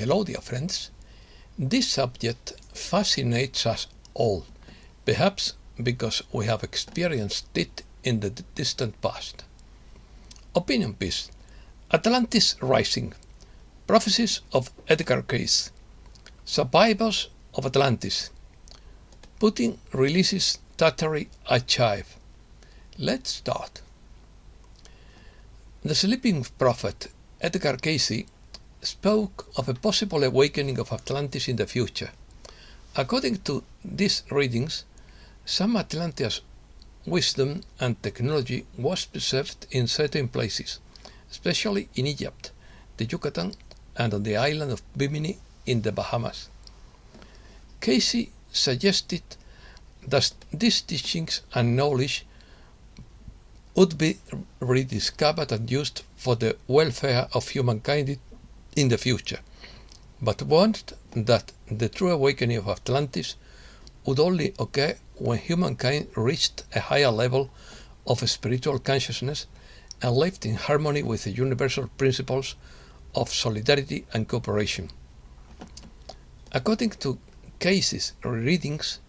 Hello, dear friends. This subject fascinates us all, perhaps because we have experienced it in the distant past. Opinion piece: Atlantis Rising, Prophecies of Edgar Cayce, Survivors of Atlantis, Putin releases Tartary archive. Let's start. The sleeping prophet Edgar Cayce spoke of a possible awakening of Atlantis in the future. According to these readings, some Atlanteans' wisdom and technology was preserved in certain places, especially in Egypt, the Yucatan, and on the island of Bimini in the Bahamas. Cayce suggested that these teachings and knowledge would be rediscovered and used for the welfare of humankind in the future, but warned that the true awakening of Atlantis would only occur when humankind reached a higher level of spiritual consciousness and lived in harmony with the universal principles of solidarity and cooperation. According to Cayce's readings,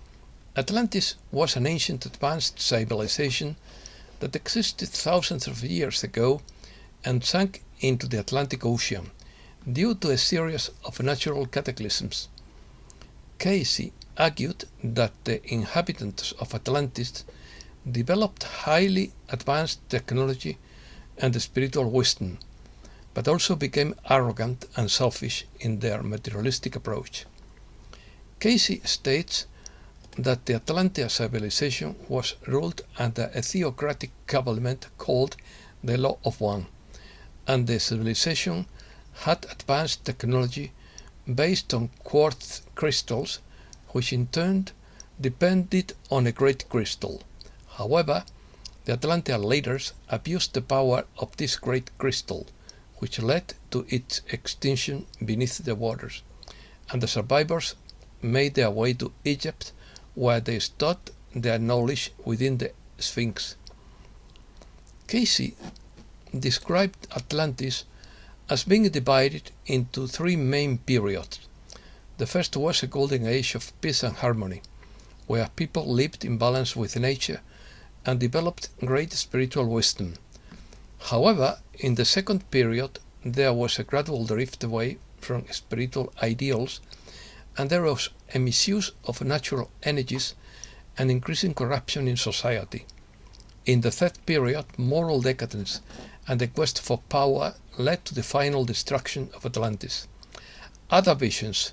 Atlantis was an ancient advanced civilization that existed thousands of years ago and sank into the Atlantic Ocean due to a series of natural cataclysms. Cayce argued that the inhabitants of Atlantis developed highly advanced technology and spiritual wisdom, but also became arrogant and selfish in their materialistic approach. Cayce states that the Atlantean civilization was ruled under a theocratic government called the Law of One, and the civilization had advanced technology based on quartz crystals, which in turn depended on a great crystal. However, the Atlantean leaders abused the power of this great crystal, which led to its extinction beneath the waters, and the survivors made their way to Egypt, where they stored their knowledge within the Sphinx. Cayce described Atlantis as being divided into three main periods. The first was a golden age of peace and harmony, where people lived in balance with nature and developed great spiritual wisdom. However, in the second period, there was a gradual drift away from spiritual ideals, and there was a misuse of natural energies and increasing corruption in society. In the third period, moral decadence and the quest for power led to the final destruction of Atlantis. Other visions.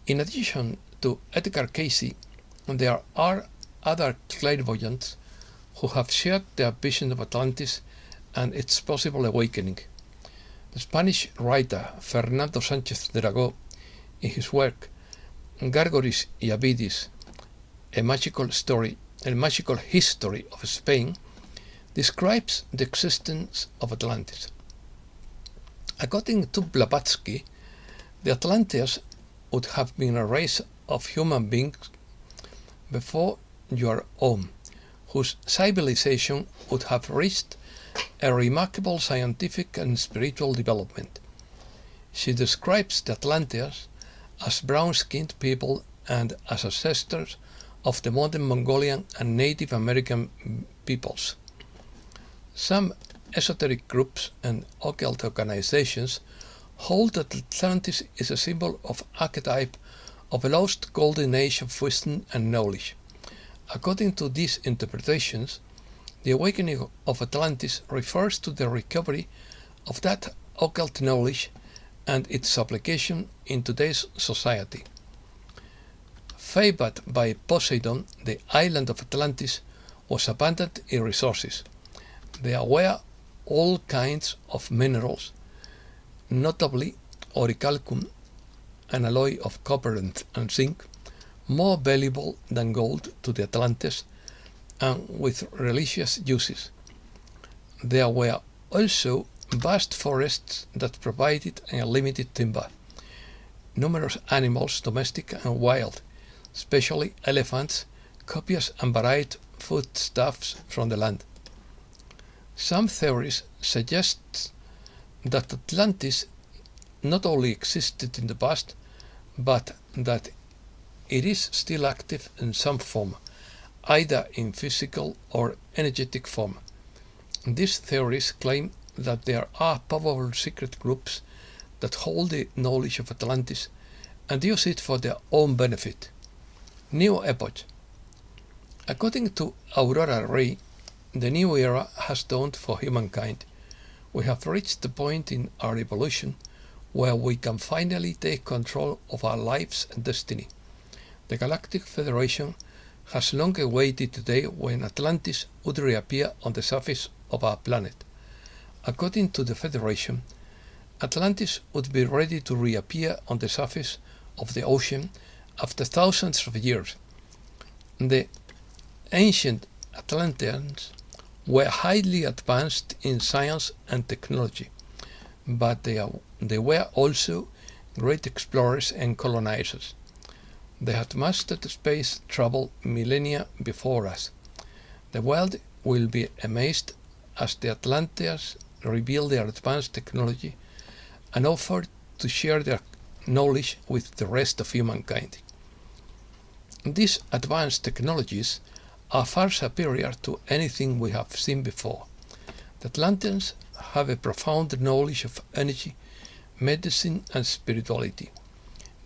In addition to Edgar Cayce, there are other clairvoyants who have shared their vision of Atlantis and its possible awakening. The Spanish writer Fernando Sánchez Dragó, in his work Gargoris y Abidis, a magical history of Spain, describes the existence of Atlantis. According to Blavatsky, the Atlanteans would have been a race of human beings before your own, whose civilization would have reached a remarkable scientific and spiritual development. She describes the Atlanteans as brown-skinned people and as ancestors of the modern Mongolian and Native American peoples. Some esoteric groups and occult organizations hold that Atlantis is a symbol of archetype of a lost golden age of wisdom and knowledge. According to these interpretations, the awakening of Atlantis refers to the recovery of that occult knowledge and its application in today's society. Favored by Poseidon, the island of Atlantis was abundant in resources. There were all kinds of minerals, notably orichalcum, an alloy of copper and zinc, more valuable than gold to the Atlanteans, and with religious uses. There were also vast forests that provided unlimited timber, numerous animals, domestic and wild, especially elephants, copious and varied foodstuffs from the land. Some theories suggest that Atlantis not only existed in the past, but that it is still active in some form, either in physical or energetic form. These theories claim that there are powerful secret groups that hold the knowledge of Atlantis and use it for their own benefit. New epoch. According to Aurora Ray, the new era has dawned for humankind. We have reached the point in our evolution where we can finally take control of our lives and destiny. The Galactic Federation has long awaited the day when Atlantis would reappear on the surface of our planet. According to the Federation, Atlantis would be ready to reappear on the surface of the ocean after thousands of years. The ancient Atlanteans were highly advanced in science and technology, but they were also great explorers and colonizers. They had mastered space travel millennia before us. The world will be amazed as the Atlanteans reveal their advanced technology and offer to share their knowledge with the rest of humankind. These advanced technologies are far superior to anything we have seen before. The Atlanteans have a profound knowledge of energy, medicine, and spirituality.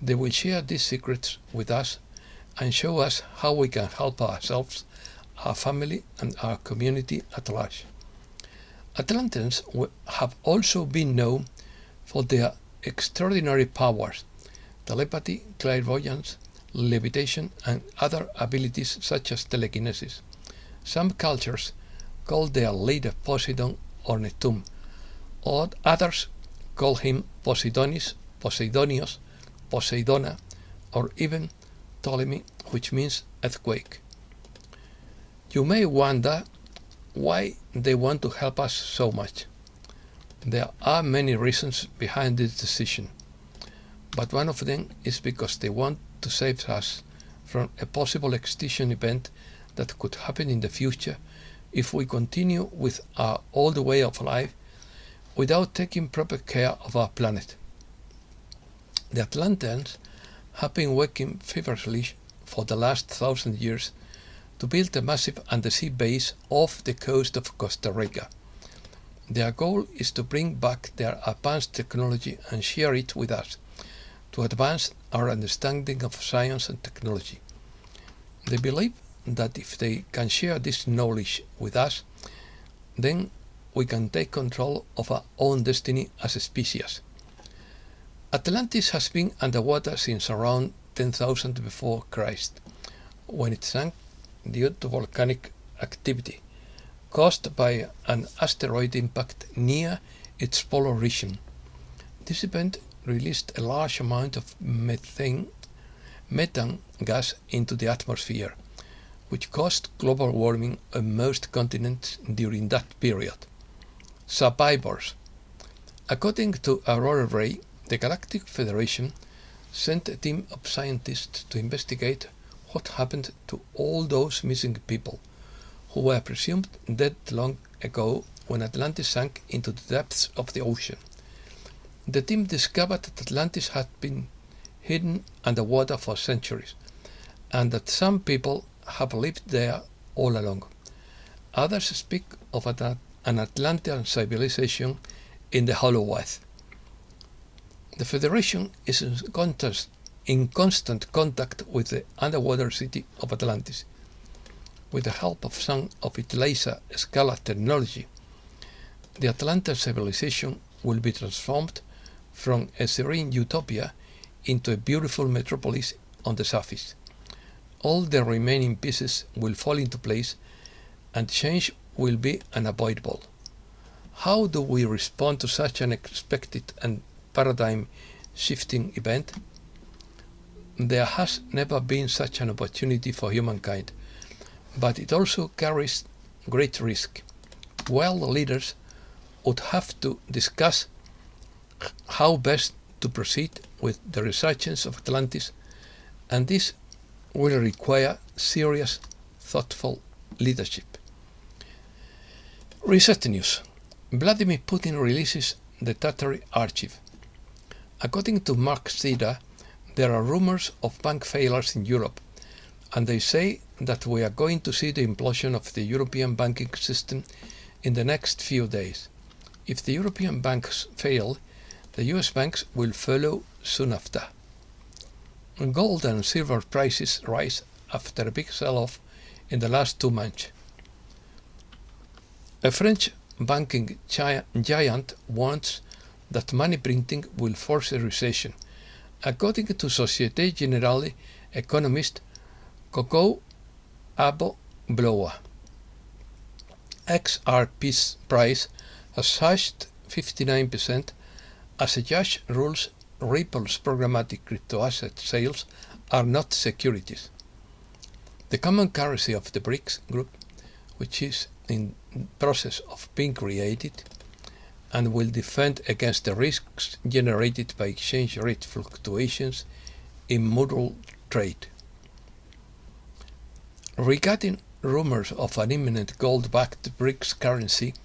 They will share these secrets with us and show us how we can help ourselves, our family, and our community at large. Atlanteans have also been known for their extraordinary powers: telepathy, clairvoyance, levitation, and other abilities such as telekinesis. Some cultures call their leader Poseidon or Neptune, or others call him Poseidonis, Poseidonios, Poseidona, or even Ptolemy, which means earthquake. You may wonder why they want to help us so much. There are many reasons behind this decision, but one of them is because they want to save us from a possible extinction event that could happen in the future if we continue with our old way of life without taking proper care of our planet. The Atlanteans have been working feverishly for the last 1,000 years to build a massive undersea base off the coast of Costa Rica. Their goal is to bring back their advanced technology and share it with us, to advance our understanding of science and technology. They believe that if they can share this knowledge with us, then we can take control of our own destiny as a species. Atlantis has been underwater since around 10,000 before Christ, when it sank due to volcanic activity caused by an asteroid impact near its polar region. This event released a large amount of methane gas into the atmosphere, which caused global warming on most continents during that period. Survivors. According to Aurora Ray, the Galactic Federation sent a team of scientists to investigate what happened to all those missing people who were presumed dead long ago when Atlantis sank into the depths of the ocean. The team discovered that Atlantis had been hidden underwater for centuries, and that some people have lived there all along. Others speak of an Atlantean civilization in the Hollow Earth. The Federation is in constant contact with the underwater city of Atlantis. With the help of some of its laser-scale technology, the Atlantean civilization will be transformed from a serene utopia into a beautiful metropolis on the surface. All the remaining pieces will fall into place and change will be unavoidable. How do we respond to such an unexpected and paradigm-shifting event? There has never been such an opportunity for humankind, but it also carries great risk. World leaders would have to discuss how best to proceed with the resurgence of Atlantis, and this will require serious, thoughtful leadership. Reset news. Vladimir Putin releases the Tartary archive. According to Mark Zida, there are rumors of bank failures in Europe, and they say that we are going to see the implosion of the European banking system in the next few days. If the European banks fail, the US banks will follow soon after. Gold and silver prices rise after a big sell-off in the last 2 months. A French banking giant warns that money printing will force a recession. According to Société Générale economist Coco Abo-Bloa, XRP's price has surged 59% as a judge rules Ripple's programmatic crypto-asset sales are not securities. The common currency of the BRICS group, which is in process of being created and will defend against the risks generated by exchange rate fluctuations in modal trade. Regarding rumors of an imminent gold-backed BRICS currency,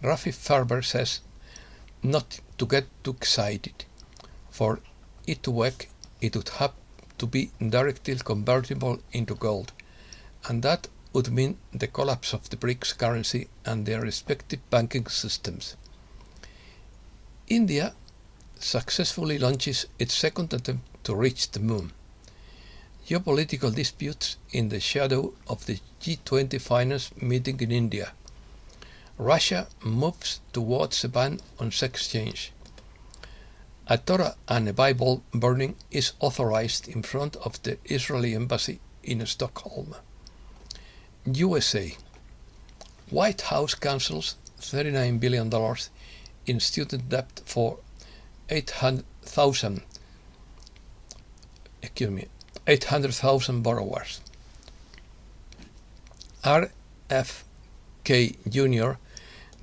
Rafi Farber says not to get too excited. For it to work, it would have to be directly convertible into gold, and that would mean the collapse of the BRICS currency and their respective banking systems. India successfully launches its second attempt to reach the moon. Geopolitical disputes in the shadow of the G20 finance meeting in India. Russia moves towards a ban on sex change. A Torah and a Bible burning is authorized in front of the Israeli embassy in Stockholm. USA. White House cancels $39 billion in student debt for 800,000 borrowers. RFK Jr.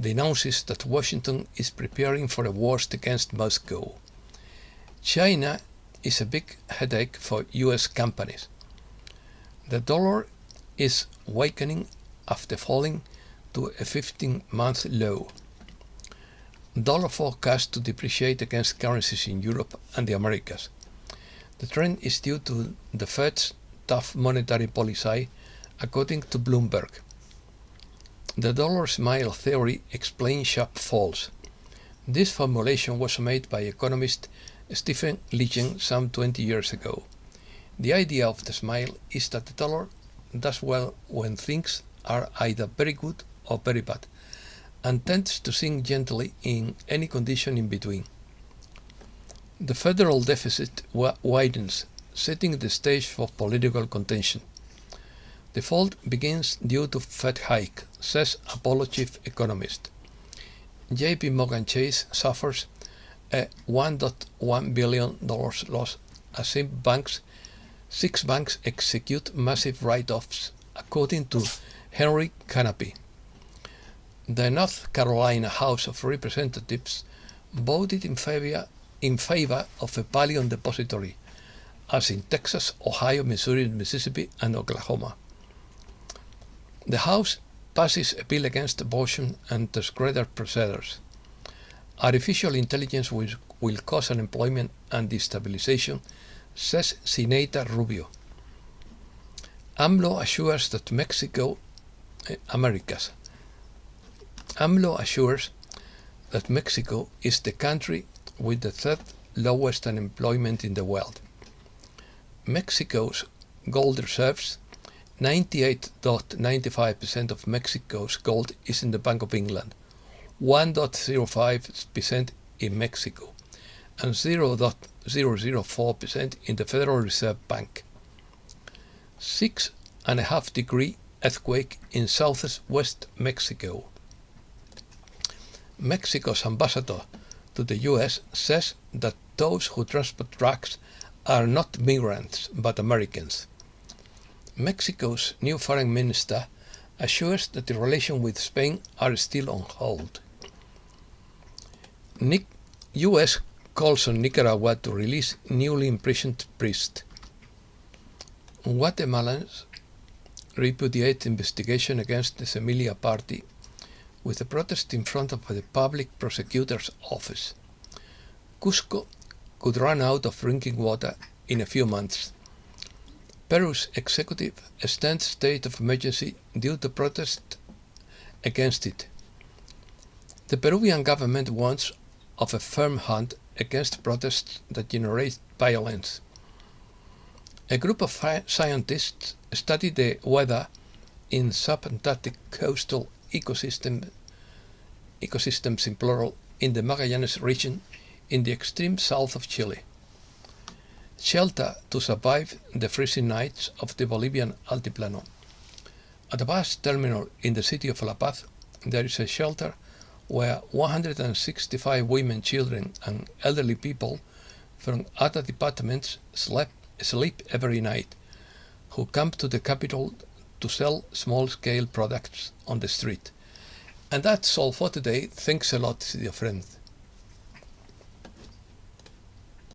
denounces that Washington is preparing for a war against Moscow. China is a big headache for US companies. The dollar is weakening after falling to a 15-month low. Dollar forecast to depreciate against currencies in Europe and the Americas. The trend is due to the Fed's tough monetary policy, according to Bloomberg. The dollar smile theory explains sharp falls. This formulation was made by economist Stephen Lejeune some 20 years ago. The idea of the smile is that the dollar does well when things are either very good or very bad, and tends to sink gently in any condition in between. The federal deficit widens, setting the stage for political contention. The fall begins due to Fed hike, says Apollo chief economist. JP Morgan Chase suffers a $1.1 billion loss as 6 banks execute massive write-offs, according to Henry Canopy. The North Carolina House of Representatives voted in favor of a Valium depository, as in Texas, Ohio, Missouri, Mississippi, and Oklahoma. The House passes a bill against abortion and transgender procedures. Artificial intelligence will cause unemployment and destabilization, says Senator Rubio. AMLO assures that Mexico is the country with the third lowest unemployment in the world. Mexico's gold reserves, 98.95% of Mexico's gold is in the Bank of England, 1.05% in Mexico, and 0.004% in the Federal Reserve Bank. 6.5 degree earthquake in southwest Mexico. Mexico's ambassador to the US says that those who transport drugs are not migrants but Americans. Mexico's new foreign minister assures that the relations with Spain are still on hold. US calls on Nicaragua to release newly imprisoned priest. Guatemalans repudiate investigation against the Semilla party with a protest in front of the public prosecutor's office. Cusco could run out of drinking water in a few months. Peru's executive extends state of emergency due to protest against it. The Peruvian government warns of a firm hand against protests that generate violence. A group of scientists studied the weather in subantarctic coastal ecosystems in plural in the Magallanes region in the extreme south of Chile. Shelter to survive the freezing nights of the Bolivian Altiplano. At a bus terminal in the city of La Paz, there is a shelter where 165 women, children, and elderly people from other departments sleep every night, who come to the capital to sell small-scale products on the street. And that's all for today. Thanks a lot, dear friend.